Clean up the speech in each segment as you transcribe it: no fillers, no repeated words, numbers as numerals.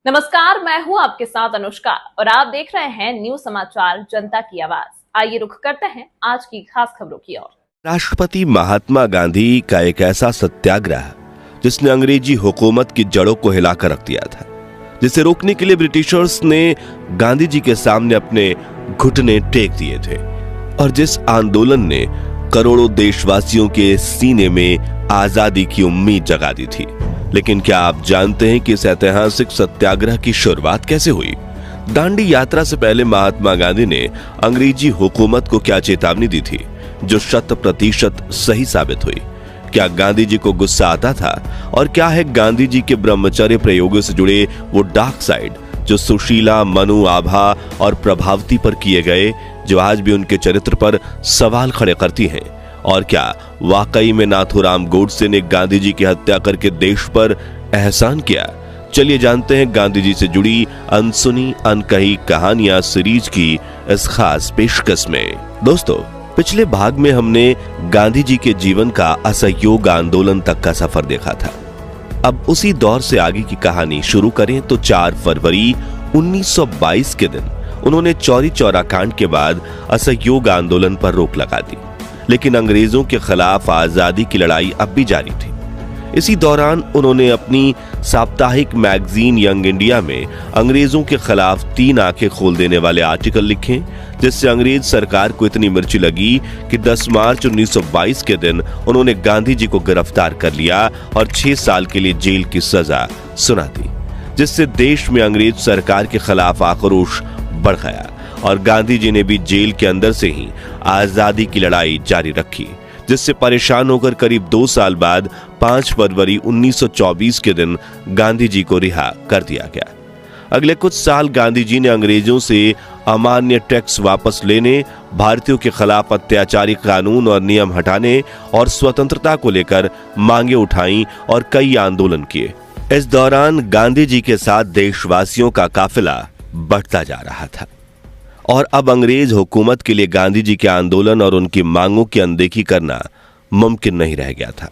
नमस्कार, मैं हूं आपके साथ अनुष्का और आप देख रहे हैं न्यूज समाचार जनता की आवाज। आइए रुख करते हैं आज की खास खबरों की ओर। राष्ट्रपति महात्मा गांधी का एक ऐसा सत्याग्रह जिसने अंग्रेजी हुकूमत की जड़ों को हिलाकर रख दिया था, जिसे रोकने के लिए ब्रिटिशर्स ने गांधी जी के सामने अपने घुटने टेक दिए थे और जिस आंदोलन ने करोड़ों देशवासियों के सीने में आजादी की उम्मीद जगा दी थी। लेकिन क्या आप जानते हैं कि इस ऐतिहासिक सत्याग्रह की शुरुआत कैसे हुई? दांडी यात्रा से पहले महात्मा गांधी ने अंग्रेजी हुकूमत को क्या चेतावनी दी थी जो 100% सही साबित हुई? क्या गांधी जी को गुस्सा आता था? और क्या है गांधी जी के ब्रह्मचर्य प्रयोगों से जुड़े वो डार्क साइड जो सुशीला, मनु, आभा और प्रभावती पर किए गए, जो आज भी उनके चरित्र पर सवाल खड़े करती हैं? और क्या वाकई में नाथूराम गोडसे ने गांधी जी की हत्या करके देश पर एहसान किया? चलिए जानते हैं गांधी जी से जुड़ी अनसुनी अनकही कहानियां सीरीज की इस खास पेशकश में। दोस्तों, पिछले भाग में हमने गांधी जी के जीवन का असहयोग आंदोलन तक का सफर देखा था। अब उसी दौर से आगे की कहानी शुरू करें तो 4 फरवरी 1922 के दिन उन्होंने चौरी चौरा कांड के बाद असहयोग आंदोलन पर रोक लगा दी, लेकिन अंग्रेजों के खिलाफ आजादी की लड़ाई अब भी जारी थी। इसी दौरान उन्होंने अपनी साप्ताहिक मैगजीन यंग इंडिया में अंग्रेजों के खिलाफ 3 आंखें खोल देने वाले आर्टिकल लिखे, जिससे अंग्रेज सरकार को इतनी मिर्ची लगी कि 10 मार्च 1922 के दिन उन्होंने गांधी जी को गिरफ्तार कर लिया और 6 साल के लिए जेल की सजा सुना दी, जिससे देश में अंग्रेज सरकार के खिलाफ आक्रोश बढ़ गया और गांधी जी ने भी जेल के अंदर से ही आजादी की लड़ाई जारी रखी, जिससे परेशान होकर करीब 2 साल बाद 5 फरवरी 1924 के दिन गांधी जी को रिहा कर दिया गया। अगले कुछ साल गांधी जी ने अंग्रेजों से अमान्य टैक्स वापस लेने, भारतीयों के खिलाफ अत्याचारी कानून और नियम हटाने और स्वतंत्रता को लेकर मांगे उठाई और कई आंदोलन किए। इस दौरान गांधी जी के साथ देशवासियों का काफिला बढ़ता जा रहा था और अब अंग्रेज हुकूमत के लिए गांधी जी के आंदोलन और उनकी मांगों की अनदेखी करना मुमकिन नहीं रह गया था।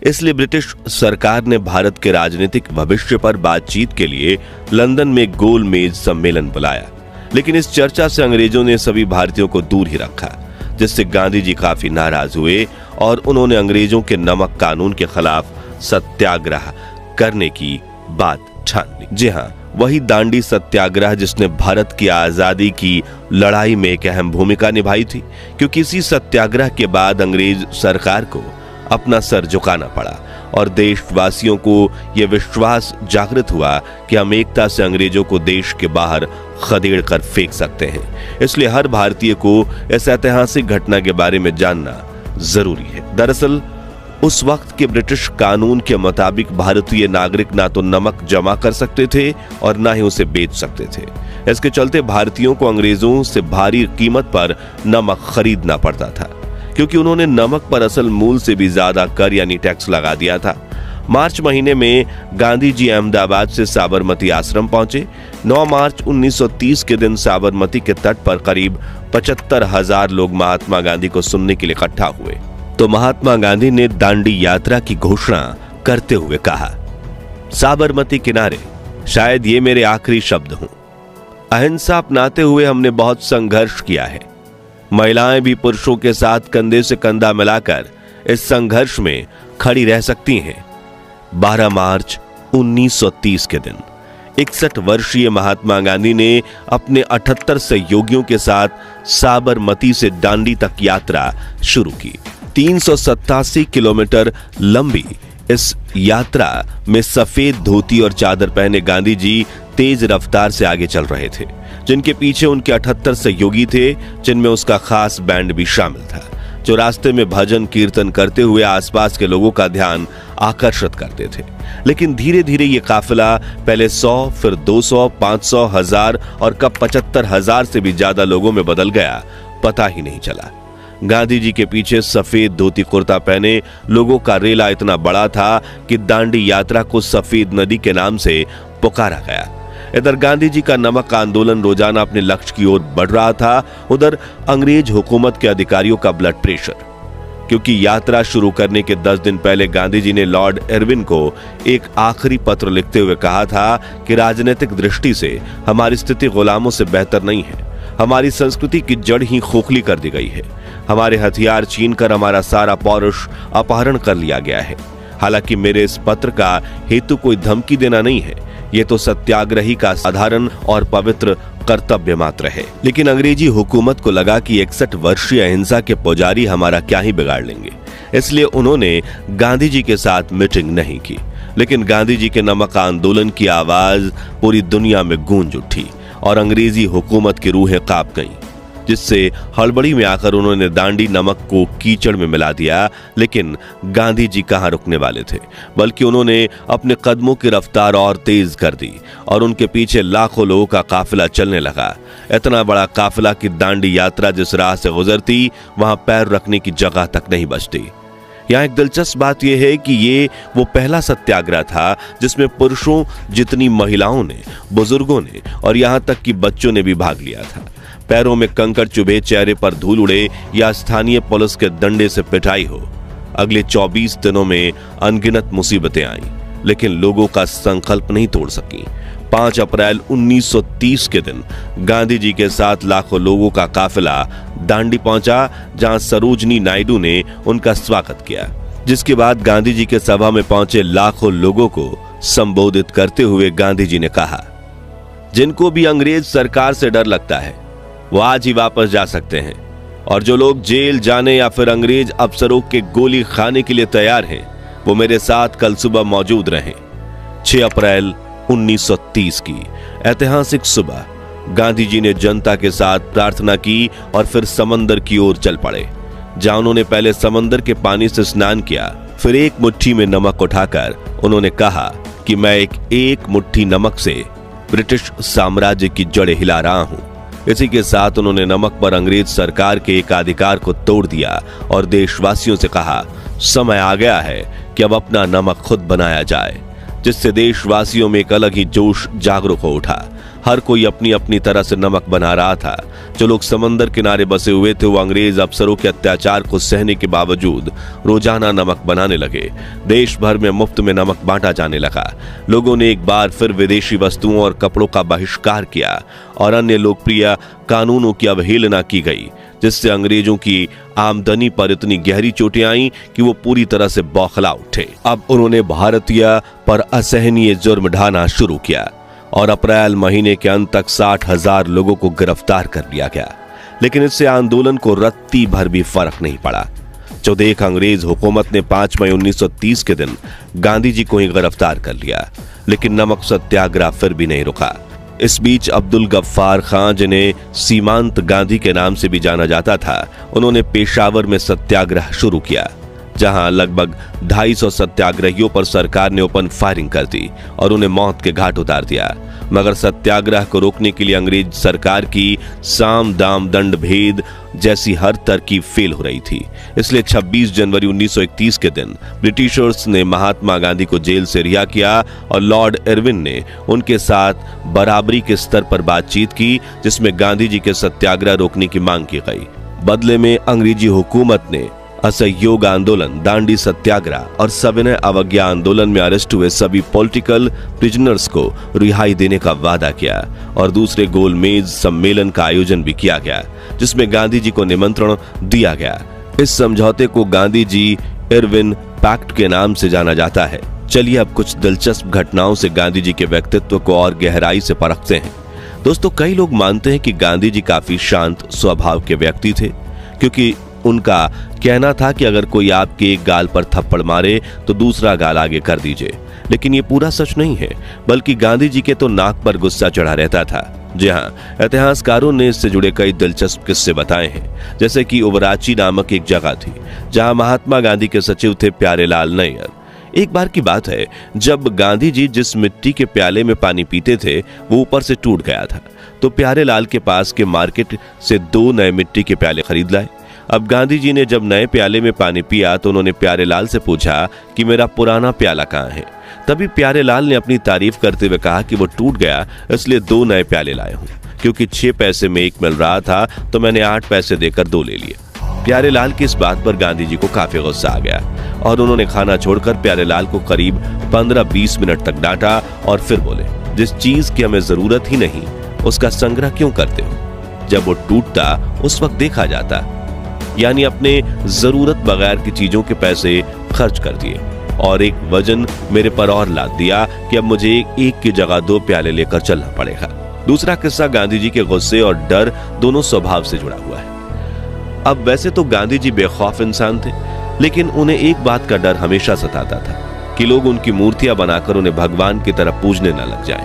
इसलिए ब्रिटिश सरकार ने भारत के राजनीतिक भविष्य पर बातचीत के लिए लंदन में गोल मेज सम्मेलन बुलाया, लेकिन इस चर्चा से अंग्रेजों ने सभी भारतीयों को दूर ही रखा, जिससे गांधी जी काफी नाराज हुए और उन्होंने अंग्रेजों के नमक कानून के खिलाफ सत्याग्रह करने की बात ठान ली। जी हाँ, वही दांडी सत्याग्रह जिसने भारत की आजादी की लड़ाई में एक अहम भूमिका निभाई थी, क्योंकि इसी सत्याग्रह के बाद अंग्रेज सरकार को अपना सर झुकाना पड़ा और देशवासियों को यह विश्वास जागृत हुआ कि हम एकता से अंग्रेजों को देश के बाहर खदेड़ कर फेंक सकते हैं। इसलिए हर भारतीय को इस ऐतिहासिक घटना के बारे में जानना जरूरी है। दरअसल उस वक्त के ब्रिटिश कानून के मुताबिक भारतीय नागरिक ना तो नमक जमा कर सकते थे और ना ही उसे बेच सकते थे। इसके चलते भारतीयों को अंग्रेजों से भारी कीमत पर नमक खरीदना पड़ता था, क्योंकि उन्होंने नमक पर असल मूल से भी ज्यादा कर यानी टैक्स लगा दिया था। मार्च महीने में गांधी जी अहमदाबाद से साबरमती आश्रम पहुंचे। 9 मार्च 1930 के दिन साबरमती के तट पर करीब 75,000 लोग महात्मा गांधी को सुनने के लिए इकट्ठा हुए। तो महात्मा गांधी ने दांडी यात्रा की घोषणा करते हुए कहा, साबरमती किनारे शायद ये मेरे आखिरी शब्द हों। अहिंसा अपनाते हुए हमने बहुत संघर्ष किया है। महिलाएं भी पुरुषों के साथ कंधे से कंधा मिलाकर इस संघर्ष में खड़ी रह सकती हैं। 12 मार्च 1930 के दिन 61 वर्षीय महात्मा गांधी ने अपने 78 सहयोगियों के साथ साबरमती से दांडी तक यात्रा शुरू की। 387 किलोमीटर लंबी इस यात्रा में सफेद धोती और चादर पहने गांधी जी तेज रफ्तार से आगे चल रहे थे, जिनके पीछे उनके 78 सहयोगी थे, जिनमें उसका खास बैंड भी शामिल था, जो रास्ते में भजन कीर्तन करते हुए आसपास के लोगों का ध्यान आकर्षित करते थे। लेकिन धीरे धीरे ये काफिला पहले 100, फिर 200, 500, 1000 और कब 75,000 से भी ज्यादा लोगों में बदल गया, पता ही नहीं चला। गांधी जी के पीछे सफेद धोती कुर्ता पहने लोगों का रेला इतना बड़ा था कि दांडी यात्रा को सफेद नदी के नाम से पुकारा गया। इधर गांधी जी का नमक आंदोलन रोजाना अपने लक्ष्य की ओर बढ़ रहा था, उधर अंग्रेज हुकूमत के अधिकारियों का ब्लड प्रेशर क्योंकि यात्रा शुरू करने के 10 दिन पहले गांधी जी ने लॉर्ड इरविन को एक आखिरी पत्र लिखते हुए कहा था कि राजनीतिक दृष्टि से हमारी स्थिति गुलामों से बेहतर नहीं है। हमारी संस्कृति की जड़ ही खोखली कर दी गई है। हमारे हथियार छीनकर हमारा सारा पौरुष अपहरण कर लिया गया है। हालांकि मेरे इस पत्र का हेतु कोई धमकी देना नहीं है, ये तो सत्याग्रही का साधारण और पवित्र कर्तव्य मात्र है। लेकिन अंग्रेजी हुकूमत को लगा कि 61 वर्षीय अहिंसा के पुजारी हमारा क्या ही बिगाड़ लेंगे, इसलिए उन्होंने गांधी जी के साथ मीटिंग नहीं की। लेकिन गांधी जी के नमक आंदोलन की आवाज पूरी दुनिया में गूंज उठी और अंग्रेजी हुकूमत की रूहें कांप गईं, जिससे हड़बड़ी में आकर उन्होंने दांडी नमक को कीचड़ में मिला दिया। लेकिन गांधी जी कहां रुकने वाले थे, बल्कि उन्होंने अपने कदमों की रफ्तार और तेज कर दी और उनके पीछे लाखों लोगों का काफिला चलने लगा। इतना बड़ा काफिला कि दांडी यात्रा जिस राह से गुजरती वहां पैर रखने की जगह तक नहीं बचती। यहाँ एक दिलचस्प बात यह है कि ये वो पहला सत्याग्रह था जिसमें पुरुषों जितनी महिलाओं ने, बुजुर्गों ने और यहाँ तक कि बच्चों ने भी भाग लिया था। पैरों में कंकड़ चुभे, चेहरे पर धूल उड़े या स्थानीय पुलिस के डंडे से पिटाई हो। अगले 24 दिनों में अनगिनत मुसीबतें आईं, लेकिन लोगों का संकल्प नहीं तोड़ सकी। 5 अप्रैल 1930 के दिन गांधी जी के साथ लाखों लोगों का काफिला दांडी पहुंचा, जहां सरोजनी नायडू ने उनका स्वागत किया। जिसके बाद गांधी जी के सभा में पहुंचे लाखों लोगों को संबोधित करते हुए गांधी जी ने कहा, जिनको भी अंग्रेज सरकार से डर लगता है वो आज ही वापस जा सकते हैं, और जो लोग जेल जाने या फिर अंग्रेज अफसरों के गोली खाने के लिए तैयार हैं वो मेरे साथ कल सुबह मौजूद रहें। 6 अप्रैल 1930 की ऐतिहासिक सुबह गांधी जी ने जनता के साथ प्रार्थना की और फिर समंदर की ओर चल पड़े, जहां उन्होंने पहले समंदर के पानी से स्नान किया। फिर एक मुट्ठी में नमक उठाकर उन्होंने कहा कि मैं एक मुट्ठी नमक से ब्रिटिश साम्राज्य की जड़ें हिला रहा हूं। इसी के साथ उन्होंने नमक पर अंग्रेज सरकार के एकाधिकार को तोड़ दिया और देशवासियों से कहा, समय आ गया है कि अब अपना नमक खुद बनाया जाए, जिससे देशवासियों में एक अलग ही जोश जागरूक हो उठा। हर कोई अपनी अपनी तरह से नमक बना रहा था। जो लोग समंदर किनारे बसे हुए थे वो अंग्रेज अफसरों के अत्याचार को सहने के बावजूद रोजाना नमक बनाने लगे। देश भर में मुफ्त में नमक बांटा जाने लगा। लोगों ने एक बार फिर विदेशी वस्तुओं और कपड़ों का बहिष्कार किया और अन्य लोकप्रिय कानूनों की अवहेलना की गई, जिससे अंग्रेजों की आमदनी पर इतनी गहरी चोटें आईं कि वो पूरी तरह से बौखला उठे। अब उन्होंने भारतीय पर असहनीय जुर्म ढाना शुरू किया और अप्रैल महीने के अंत तक 60,000 लोगों को गिरफ्तार कर लिया गया। लेकिन इससे आंदोलन को रत्ती भर भी फर्क नहीं पड़ा। चौदेख अंग्रेज हुकूमत ने 5 मई 1930 के दिन गांधी जी को ही गिरफ्तार कर लिया, लेकिन नमक सत्याग्रह फिर भी नहीं रुका। इस बीच अब्दुल गफ्फार खां, जिन्हें सीमांत गांधी के नाम से भी जाना जाता था, उन्होंने पेशावर में सत्याग्रह शुरू किया, जहां लगभग 250 सत्याग्रहियों पर सरकार ने ओपन फायरिंग कर दी और उन्हें मौत के घाट उतार दिया। मगर सत्याग्रह को रोकने के लिए अंग्रेज सरकार की साम दाम दंड भेद जैसी हर तरकीब फेल हो रही थी। इसलिए 26 जनवरी 1931 के दिन ब्रिटिशर्स ने महात्मा गांधी को जेल से रिहा किया और लॉर्ड इरविन ने उनके साथ बराबरी के स्तर पर बातचीत की, जिसमें गांधी जी के सत्याग्रह रोकने की मांग की गई। बदले में अंग्रेजी हुकूमत ने असहयोग आंदोलन, दांडी सत्याग्रह और सविनय अवज्ञा आंदोलन में अरेस्ट हुए सभी पॉलिटिकल प्रिजनर्स को रिहाई देने का वादा किया और दूसरे गोलमेज सम्मेलन का आयोजन भी किया गया, जिसमें गांधी जी को निमंत्रण दिया गया। इस समझौते को गांधी जी इरविन पैक्ट के नाम से जाना जाता है। चलिए अब कुछ दिलचस्प घटनाओं से गांधी जी के व्यक्तित्व को और गहराई से परखते हैं। दोस्तों, कई लोग मानते हैं कि गांधी जी काफी शांत स्वभाव के व्यक्ति थे, क्योंकि उनका कहना था कि अगर कोई आपके एक गाल पर थप्पड़ मारे तो दूसरा गाल आगे कर दीजिए। लेकिन ये पूरा सच नहीं है, बल्कि गांधी जी के तो नाक पर गुस्सा चढ़ा रहता था। जी हाँ, इतिहासकारों ने इससे जुड़े कई दिलचस्प किस्से बताए हैं। जैसे कि उबराची नामक एक जगह थी जहां महात्मा गांधी के सचिव थे प्यारेलाल नैयर। एक बार की बात है जब गांधी जी जिस मिट्टी के प्याले में पानी पीते थे वो ऊपर से टूट गया था, तो प्यारेलाल के पास के मार्केट से 2 नए मिट्टी के प्याले खरीद लाए। अब गांधी जी ने जब नए प्याले में पानी पिया तो उन्होंने प्यारेलाल से पूछा कि मेरा पुराना प्याला कहाँ है। तभी प्यारेलाल ने अपनी तारीफ करते हुए कहा कि वो टूट गया, इसलिए 2 नए प्याले लाए हूं। क्योंकि 6 पैसे में एक मिल रहा था तो मैंने 8 पैसे देकर 2 ले लिए। प्यारेलाल की इस बात पर गांधी जी को काफी गुस्सा आ गया और उन्होंने खाना छोड़कर प्यारेलाल को करीब 15-20 मिनट तक डांटा और फिर बोले, जिस चीज की हमें जरूरत ही नहीं उसका संग्रह क्यों करते हो? जब वो टूटता उस वक्त देखा जाता। यानी अपने जरूरत बगैर की चीजों के पैसे खर्च कर दिए और एक वजन मेरे पर और लाद दिया कि अब मुझे एक की जगह 2 प्याले लेकर चलना पड़ेगा। दूसरा किस्सा गांधी जी के गुस्से और डर दोनों स्वभाव से जुड़ा हुआ है। अब वैसे तो गांधी जी बेखौफ इंसान थे, लेकिन उन्हें एक बात का डर हमेशा सताता था कि लोग उनकी मूर्तियां बनाकर उन्हें भगवान की तरह पूजने न लग जाएं।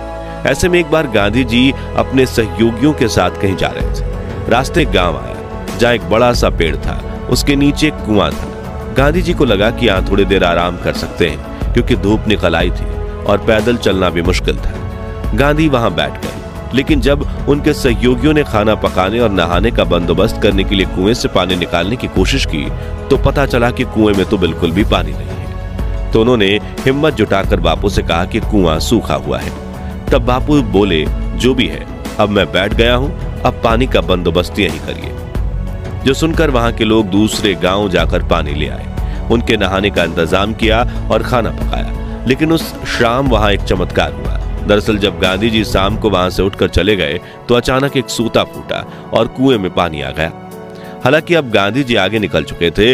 ऐसे में एक बार गांधी जी अपने सहयोगियों के साथ कहीं जा रहे थे। रास्ते एक गांव आया जहां एक बड़ा सा पेड़ था, उसके नीचे एक कुआं था। गांधी जी को लगा कि यहां थोड़ी देर आराम कर सकते हैं क्योंकि धूप निकल आई थी और पैदल चलना भी मुश्किल था। गांधी वहां बैठ गए, लेकिन जब उनके सहयोगियों ने खाना पकाने और नहाने का बंदोबस्त करने के लिए कुएं से पानी निकालने की कोशिश की तो पता चला कि कुएं में तो बिल्कुल भी पानी नहीं है। तो उन्होंने हिम्मत जुटाकर बापू से कहा कि कुआं सूखा हुआ है। तब बापू बोले, जो भी है, अब मैं बैठ गया हूं, अब पानी का बंदोबस्त यहीं करिए। जो सुनकर वहां के लोग दूसरे गांव जाकर पानी ले आए, उनके नहाने का इंतजाम किया और खाना पकाया। लेकिन उस शाम वहां एक चमत्कार हुआ। दरअसल जब गांधी जी शाम को वहां से उठकर चले गए तो अचानक एक सूता फूटा और कुएं में पानी आ गया। हालांकि अब गांधी जी आगे निकल चुके थे,